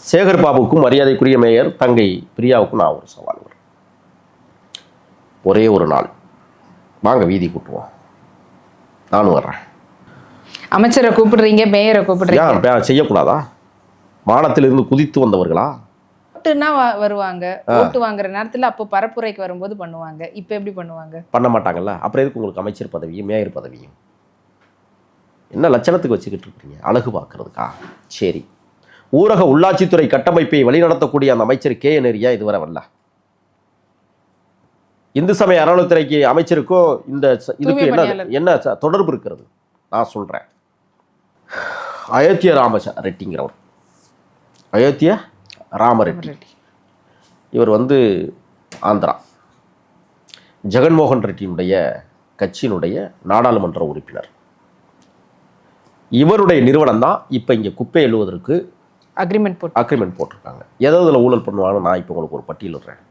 சேகர் பாபுக்கும் மரியாதைக்குரிய மேயர் தங்கை பிரியாவுக்கும் நான் ஒரு சவால் வரும். ஒரே ஒரு நாள் வாங்க வீதி கூட்டுவோம், நானும் வர்றேன். அமைச்சரை கூப்பிடுறீங்க, மேயரை கூப்பிடுறீங்க, செய்யக்கூடாதா? வானத்திலிருந்து குதித்து வந்தவர்களா? ஓட்டுனா வருவாங்க, ஓட்டு வாங்குற நேரத்துல அப்போ பரப்புரைக்கு வரும்போது பண்ணுவாங்க. இப்ப எப்படி பண்ணுவாங்க? பண்ண மாட்டாங்கல்ல. அப்புறம் எதுக்கு உங்களுக்கு அமைச்சர் பதவியும் மேயர் பதவியும்? என்ன லட்சணத்துக்கு வச்சுக்கிட்டு இருக்கீங்க? அழகு பார்க்கறதுக்கா? சரி, ஊரக உள்ளாட்சித்துறை கட்டமைப்பை வழிநடத்தக்கூடிய அந்த அமைச்சர் கே நெறியா இதுவரை வரல. இந்து சமய அறநிலையத்துறைக்கு அமைச்சருக்கும் இந்த இதுக்கு என்ன தொடர்பு இருக்கிறது? நான் சொல்றேன். அயோத்திய ராம ரெட்டிங்கிறவர், அயோத்திய ராமரெட்டி, இவர் ஆந்திரா ஜெகன்மோகன் ரெட்டியினுடைய கட்சியினுடைய நாடாளுமன்ற உறுப்பினர். இவருடைய நிறுவனம் தான் இப்போ இங்கே குப்பை எழுவதற்கு அக்ரிமெண்ட் போட்டிருக்காங்க. ஏதாவது ஊழல் பண்ணுவாங்கன்னு நான் இப்போ உங்களுக்கு ஒரு பட்டியலிடுறேன்.